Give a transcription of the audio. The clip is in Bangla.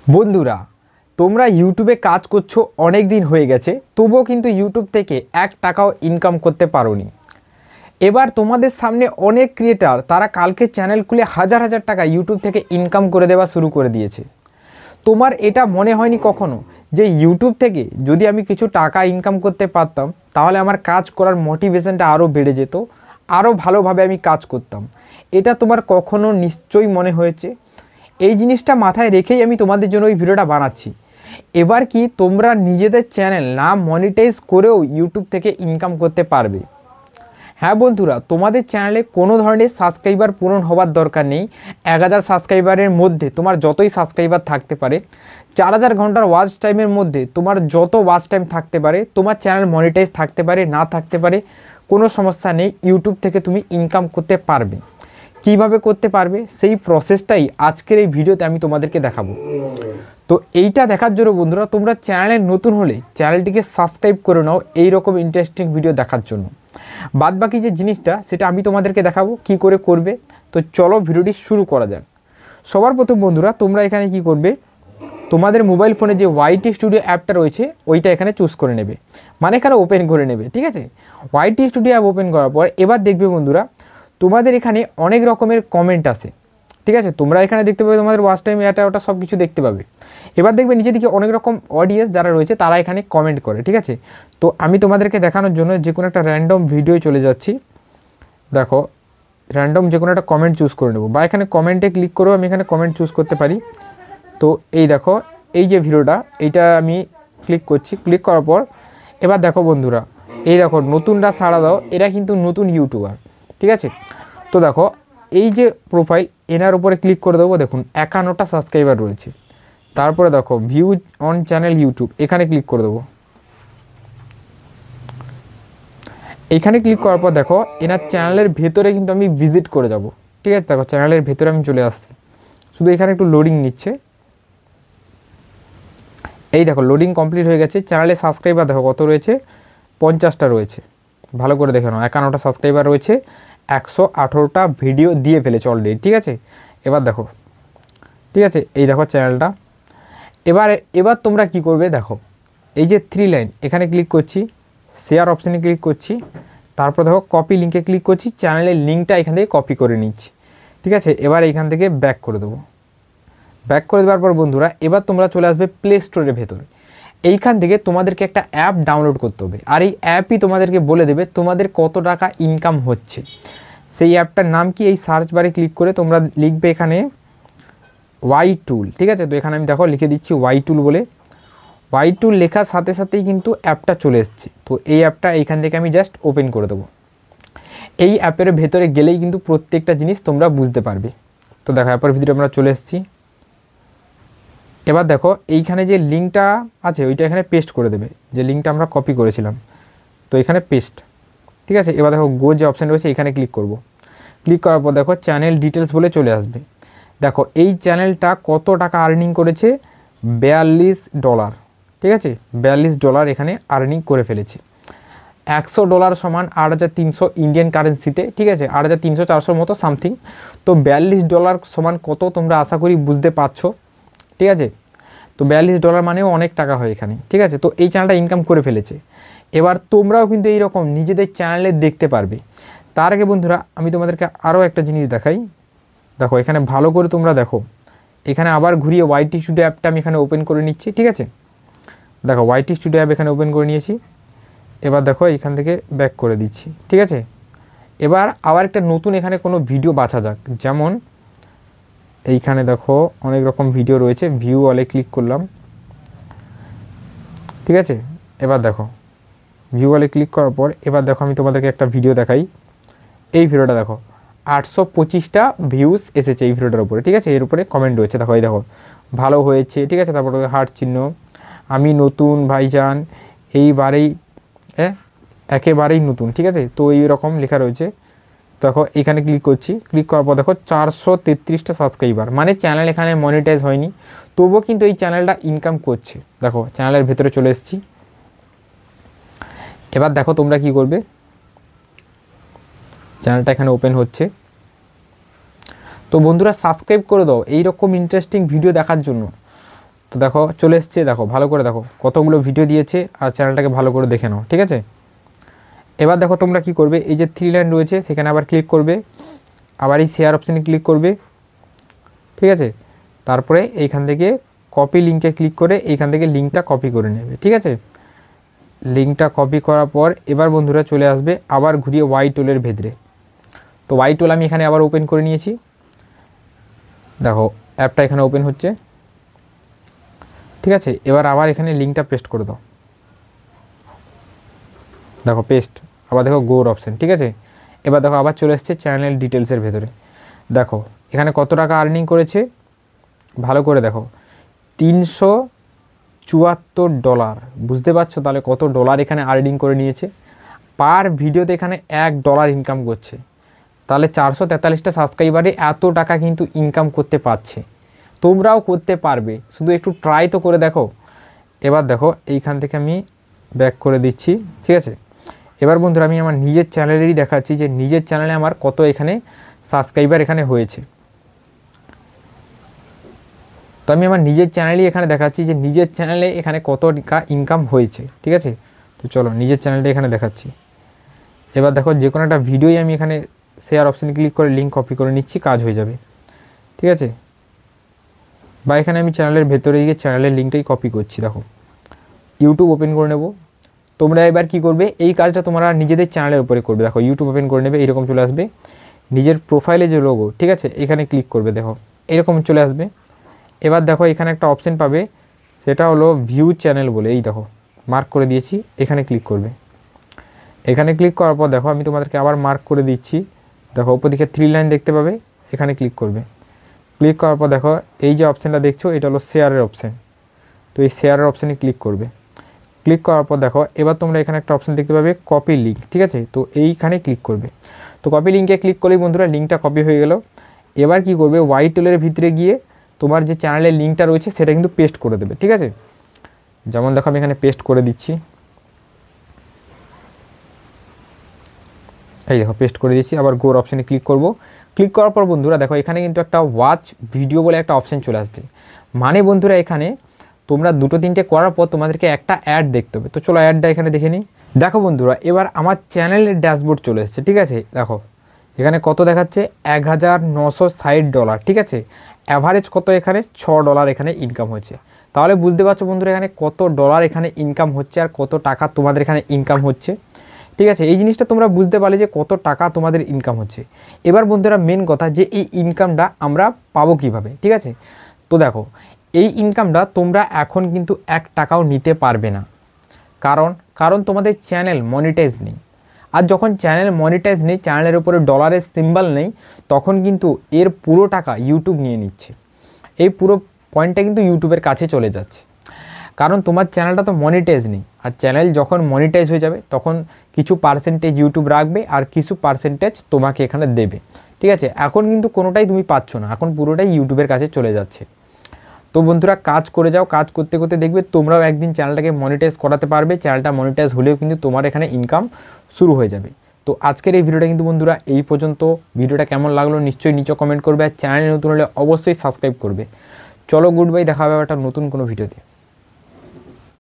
বন্ধুরা, তোমরা ইউটিউবে কাজ করছো অনেক দিন হয়ে গেছে, তবুও কিন্তু ইউটিউব থেকে 1 টাকাও ইনকাম করতে পারোনি। এবার তোমাদের সামনে অনেক ক্রিয়েটার তারা কালকে চ্যানেল খুলে হাজার হাজার টাকা ইউটিউব থেকে ইনকাম করে দেওয়া শুরু করে দিয়েছে। তোমার এটা মনে হয়নি কখনো যে ইউটিউব থেকে যদি আমি কিছু টাকা ইনকাম করতে পারতাম তাহলে আমার কাজ করার মোটিভেশনটা আরও বেড়ে যেত, আরও ভালোভাবে আমি কাজ করতাম? এটা তোমার কখনো নিশ্চয়ই মনে হয়েছে? এই জিনিসটা মাথায় রেখেই আমি তোমাদের জন্য এই ভিডিওটা বানাচ্ছি। এবার কি তোমরা নিজেদের চ্যানেল না মনিটাইজ করেও ইউটিউব থেকে ইনকাম করতে পারবে? হ্যাঁ বন্ধুরা, তোমাদের চ্যানেলে কোনো ধরনের সাবস্ক্রাইবার পূরণ হওয়ার দরকার নেই। 1000 সাবস্ক্রাইবারের মধ্যে তোমার যতই সাবস্ক্রাইবার থাকতে পারে, 4000 ঘন্টার ওয়াচ টাইমের মধ্যে তোমার যত ওয়াচ টাইম থাকতে পারে, তোমার চ্যানেল মনিটাইজ থাকতে পারে না থাকতে পারে, কোনো সমস্যা নেই। ইউটিউব থেকে তুমি ইনকাম করতে পারবে। কিভাবে করতে পারবে সেই প্রসেসটাই আজকের এই ভিডিওতে আমি তোমাদেরকে দেখাবো। তো এইটা দেখার জন্য বন্ধুরা, তোমরা চ্যানেলে নতুন হলে চ্যানেলটিকে সাবস্ক্রাইব করে নাও এই রকম ইন্টারেস্টিং ভিডিও দেখার জন্য। বাদবাকি যে জিনিসটা সেটা আমি তোমাদেরকে দেখাবো কি করে করবে। তো চলো ভিডিওটি শুরু করা যাক। সবার প্রথম বন্ধুরা, তোমরা এখানে কি করবে, তোমাদের মোবাইল ফোনে যে ওয়াইটি স্টুডিও অ্যাপটা রয়েছে ওইটা এখানে চুজ করে নেবে, মানে এখানে ওপেন করে নেবে। ঠিক আছে, ওয়াইটি স্টুডিও অ্যাপ ওপেন করার পর এবার দেখবে বন্ধুরা, তোমাদের এখানে অনেক রকমের কমেন্ট আসে। ঠিক আছে, তোমরা এখানে দেখতে পাবে তোমাদের ওয়াচ টাইম এটা ওটা সব কিছু দেখতে পাবে। এবার দেখবে নিচে দিকে অনেক রকম অডিয়েন্স যারা রয়েছে তারা এখানে কমেন্ট করে। ঠিক আছে, তো আমি তোমাদেরকে দেখানোর জন্য যে কোনো একটা র্যান্ডম ভিডিও চলে যাচ্ছি। দেখো, র্যান্ডম যে কোনো একটা কমেন্ট চুজ করে নেবো, বা এখানে কমেন্টে ক্লিক করেও আমি এখানে কমেন্ট চুজ করতে পারি। তো এই দেখো, এই যে ভিডিওটা এইটা আমি ক্লিক করছি। ক্লিক করার পর এবার দেখো বন্ধুরা, এই দেখো নতুনরা সাড়া দাও, এরা কিন্তু নতুন ইউটিউবার। ঠিক আছে, তো দেখো এই যে প্রোফাইল এনার উপরে ক্লিক করে দেবো। দেখুন 51টা সাবস্ক্রাইবার রয়েছে। তারপরে দেখো ভিউ অন চ্যানেল ইউটিউব, এখানে ক্লিক করে দেবো। এখানে ক্লিক করার পর দেখো এনার চ্যানেলের ভেতরে কিন্তু আমি ভিজিট করে যাব। ঠিক আছে, দেখো চ্যানেলের ভেতরে আমি চলে আসছি। শুধু এখানে একটু লোডিং নিচ্ছে। এই দেখো লোডিং কমপ্লিট হয়ে গেছে। চ্যানেলে সাবস্ক্রাইবার দেখো কত রয়েছে, 50টা রয়েছে। ভালো করে দেখে নাও, 51টা সাবস্ক্রাইবার রয়েছে, 118টা ভিডিও দিয়ে ফেলেছে অলরেডি। ঠিক আছে, এবার দেখো, ঠিক আছে এই দেখো চ্যানেলটা। এবার তোমরা কি করবে, দেখো এই যে 3 লাইন এখানে ক্লিক করছি, শেয়ার অপশানে ক্লিক করছি, তারপর দেখো কপি লিঙ্কে ক্লিক করছি, চ্যানেলের লিঙ্কটা এখান থেকে কপি করে নিচ্ছি। ঠিক আছে, এবার এইখান থেকে ব্যাক করে দেবো। ব্যাক করে দেওয়ার পর বন্ধুরা, এবার তোমরা চলে আসবে প্লে স্টোরের ভেতরে। এইখান থেকে তোমাদেরকে একটা অ্যাপ ডাউনলোড করতে হবে, আর এই অ্যাপই তোমাদেরকে বলে দেবে তোমাদের কত টাকা ইনকাম হচ্ছে। সেই অ্যাপটার নাম কি, এই সার্চ বারে ক্লিক করে তোমরা লিখবে এখানে ওয়াই টুল। ঠিক আছে, তো এখানে আমি দেখো লিখে দিচ্ছি ওয়াই টুল বলে। ওয়াই টুল লেখার সাথে সাথেই কিন্তু অ্যাপটা চলে এসছে। তো এই অ্যাপটা এইখান থেকে আমি জাস্ট ওপেন করে দেবো। এই অ্যাপের ভেতরে গেলেই কিন্তু প্রত্যেকটা জিনিস তোমরা বুঝতে পারবে। তো দেখো অ্যাপের ভিতরে আমরা চলে এসেছি। এবার দেখো এইখানে যে লিঙ্কটা আছে ওইটা এখানে পেস্ট করে দেবে, যে লিঙ্কটা আমরা কপি করেছিলাম। তো এখানে পেস্ট। ঠিক আছে, এবার দেখো গো যে অপশান রয়েছে এখানে ক্লিক করব। ক্লিক করার পর দেখো চ্যানেল ডিটেলস বলে চলে আসবে। দেখো এই চ্যানেলটা কত টাকা আর্নিং করেছে, $42। ঠিক আছে, $42 এখানে আর্নিং করে ফেলেছে। $100 সমান 8300 ইন্ডিয়ান কারেন্সিতে। ঠিক আছে, 8300-400 মতো সামথিং। তো $42 সমান কত তোমরা আশা করি বুঝতে পারছো। ঠিক আছে, তো $42 মানেও অনেক টাকা হয় এখানে। ঠিক আছে, তো এই চ্যানেলটা ইনকাম করে ফেলেছে। এবার তোমরাও কিন্তু এইরকম নিজেদের চ্যানেলে দেখতে পারবে। তার আগে বন্ধুরা আমি তোমাদেরকে আরও একটা জিনিস দেখাই। দেখো এখানে ভালো করে তোমরা দেখো, এখানে আবার ঘুরিয়ে ওয়াইটি স্টুডিও অ্যাপটা আমি এখানে ওপেন করে নিচ্ছি। ঠিক আছে, দেখো ওয়াইটি স্টুডিও অ্যাপ এখানে ওপেন করে নিয়েছি। এবার দেখো এখান থেকে ব্যাক করে দিচ্ছি। ঠিক আছে, এবার আবার একটা নতুন এখানে কোনো ভিডিও বাছা যাক। যেমন এইখানে দেখো অনেক রকম ভিডিও রয়েছে, ভিউ অলে ক্লিক করলাম। ঠিক আছে, এবার দেখো ভিউ অলে ক্লিক করার পর এবার দেখো আমি তোমাদেরকে একটা ভিডিও দেখাই। এই ভিডিওটা দেখো 825টা ভিউজ এসেছে এই ভিডিওটার উপরে। ঠিক আছে, এর উপরে কমেন্ট রয়েছে। দেখো এই দেখো ভালো হয়েছে। ঠিক আছে, তারপরে হার্ট চিহ্ন, আমি নতুন ভাইজান, এইবারেই একেবারেই নতুন। ঠিক আছে, তো এই রকম লেখা রয়েছে। দেখো এখানে ক্লিক করছি। ক্লিক করার পর দেখো 433টা সাবস্ক্রাইবার, মানে চ্যানেল এখানে মনিটাইজ হয়নি, তবুও কিন্তু এই চ্যানেলটা ইনকাম করছে। দেখো চ্যানেলের ভেতরে চলে এসেছি। এবার দেখো তোমরা কি করবে, চ্যানেলটা এখানে ওপেন হচ্ছে। তো বন্ধুরা সাবস্ক্রাইব করে দাও এই রকম ইন্টারেস্টিং ভিডিও দেখার জন্য। তো দেখো চলে এসছে, দেখো ভালো করে দেখো কতগুলো ভিডিও দিয়েছে, আর চ্যানেলটাকে ভালো করে দেখে নাও, ঠিক আছে। এবার দেখো তোমরা কি করবে, এই যে 3 লাইন রয়েছে সেখানে আবার ক্লিক করবে, আবার এই শেয়ার অপশানে ক্লিক করবে, ঠিক আছে। তারপরে এইখান থেকে কপি লিঙ্কে ক্লিক করে এইখান থেকে লিঙ্কটা কপি করে নেবে, ঠিক আছে। লিঙ্কটা কপি করার পর এবার বন্ধুরা চলে আসবে আবার ঘুরিয়ে ওয়াই টুলের ভেতরে। তো ওয়াই টুল আমি এখানে আবার ওপেন করে নিয়েছি, দেখো অ্যাপটা এখানে ওপেন হচ্ছে, ঠিক আছে। এবার আবার এখানে লিঙ্কটা পেস্ট করে দাও, দেখো পেস্ট, আবার দেখো গোর অপশান, ঠিক আছে। এবার দেখো আবার চলে এসছে চ্যানেল ডিটেলসের ভেতরে, দেখো এখানে কত টাকা আর্নিং করেছে ভালো করে দেখো, $374। বুঝতে পারছো তাহলে কত ডলার এখানে আর্নিং করে নিয়েছে। পার ভিডিওতে এখানে $1 ইনকাম করছে, তাহলে 443টা সাবস্ক্রাইবারে এত টাকা কিন্তু ইনকাম করতে পারছে। তোমরাও করতে পারবে, শুধু একটু ট্রাই তো করে দেখো। এবার দেখো এইখান থেকে আমি ব্যাক করে দিচ্ছি, ঠিক আছে। এবার বন্ধুরা আমি আমার নিজের চ্যানেলেরই দেখাচ্ছি যে নিজের চ্যানেলে আমার কত এখানে সাবস্ক্রাইবার এখানে হয়েছে। তো আমি আমার নিজের চ্যানেলই এখানে দেখাচ্ছি যে নিজের চ্যানেলে এখানে কত টাকা ইনকাম হয়েছে, ঠিক আছে। তো চলো নিজের চ্যানেলটা এখানে দেখাচ্ছি। এবার দেখো যে কোনো একটা ভিডিওই আমি এখানে শেয়ার অপশানে ক্লিক করে লিঙ্ক কপি করে নিচ্ছি, কাজ হয়ে যাবে, ঠিক আছে। বা এখানে আমি চ্যানেলের ভেতরে গিয়ে চ্যানেলের লিঙ্কটাই কপি করছি, দেখো ইউটিউব ওপেন করে নেব। তোমরা এবার কি করবে, এই কাজটা তোমরা নিজেদের চ্যানেলের উপরে করবে। দেখো ইউটিউব ওপেন করে নেবে, এরকম চলে আসবে নিজের প্রোফাইলে যে লোগো, ঠিক আছে, এখানে ক্লিক করবে, দেখো এরকম চলে আসবে। এবার দেখো এখানে একটা অপশান পাবে, সেটা হলো ভিউ চ্যানেল বলে, এই দেখো মার্ক করে দিয়েছি, এখানে ক্লিক করবে। এখানে ক্লিক করার পর দেখো আমি তোমাদেরকে আবার মার্ক করে দিচ্ছি, দেখো উপর দিকে 3 লাইন দেখতে পাবে, এখানে ক্লিক করবে। ক্লিক করার পর দেখো এই যে অপশানটা দেখছো এটা হলো শেয়ারের অপশান, তো এই শেয়ারের অপশানে ক্লিক করবে। ক্লিক করার পর দেখো এবার তোমরা এখানে একটা অপশান দেখতে পাবে কপি লিঙ্ক, ঠিক আছে, তো এইখানে ক্লিক করবে। তো কপি লিঙ্কে ক্লিক করলেই বন্ধুরা লিঙ্কটা কপি হয়ে গেল। এবার কি করবে, ওয়াই টুলের ভিতরে গিয়ে তোমার যে চ্যানেলের লিঙ্কটা রয়েছে সেটা কিন্তু পেস্ট করে দেবে, ঠিক আছে। যেমন দেখো আমি এখানে পেস্ট করে দিচ্ছি, এই দেখো পেস্ট করে দিচ্ছি। আবার গোর অপশানে ক্লিক করব। ক্লিক করার পর বন্ধুরা দেখো এখানে কিন্তু একটা ওয়াচ ভিডিও বলে একটা অপশান চলে আসবে। মানে বন্ধুরা এখানে তোমরা 2-3টে করার পর তোমাদেরকে একটা অ্যাড দেখতে হবে। তো চলো অ্যাডটা এখানে দেখে নিই। দেখো বন্ধুরা এবার আমার চ্যানেলের ড্যাশবোর্ড চলে এসেছে, ঠিক আছে। দেখো এখানে কত দেখাচ্ছে, $1960, ঠিক আছে। অ্যাভারেজ কত এখানে $6 এখানে ইনকাম হচ্ছে। তাহলে বুঝতে পারছো বন্ধুরা এখানে কত ডলার এখানে ইনকাম হচ্ছে আর কত টাকা তোমাদের এখানে ইনকাম হচ্ছে, ঠিক আছে। এই জিনিসটা তোমরা বুঝতে পারলে যে কত টাকা তোমাদের ইনকাম হচ্ছে। এবার বন্ধুরা মেন কথা যে এই ইনকামটা আমরা পাবো কিভাবে, ঠিক আছে। তো দেখো এই ইনকামটা তোমরা এখন কিন্তু $1 নিতে পারবে না, কারণ তোমাদের চ্যানেল মনিটাইজ নেই। আর যখন চ্যানেল মনিটাইজ নেই, চ্যানেলের উপরে ডলারের সিম্বল নেই, তখন কিন্তু এর পুরো টাকা ইউটিউব নিয়ে নিচ্ছে। এই পুরো পয়েন্টটা কিন্তু ইউটিউবের কাছে চলে যাচ্ছে, কারণ তোমার চ্যানেলটা তো মনিটাইজ নেই। আর চ্যানেল যখন মনিটাইজ হয়ে যাবে তখন কিছু পার্সেন্টেজ ইউটিউব রাখবে আর কিছু পার্সেন্টেজ তোমাকে এখানে দেবে, ঠিক আছে। এখন কিন্তু কোনোটাই তুমি পাচ্ছ না, এখন পুরোটাই ইউটিউবের কাছে চলে যাচ্ছে। তো বন্ধুরা কাজ করে যাও, কাজ করতে করতে দেখবে তোমরাও একদিন চ্যানেলটাকে মনিটাইজ করাতে পারবে। চ্যানেলটা মনিটাইজ হলেও কিন্তু তোমার এখানে ইনকাম শুরু হয়ে যাবে। তো আজকের এই ভিডিওটা কিন্তু বন্ধুরা এই পর্যন্ত। ভিডিওটা কেমন লাগলো নিশ্চয়ই নিচে কমেন্ট করবে, আর চ্যানেলে নতুন হলে অবশ্যই সাবস্ক্রাইব করবে। চলো গুড বাই, দেখা হবে একটা নতুন কোনো ভিডিওতে।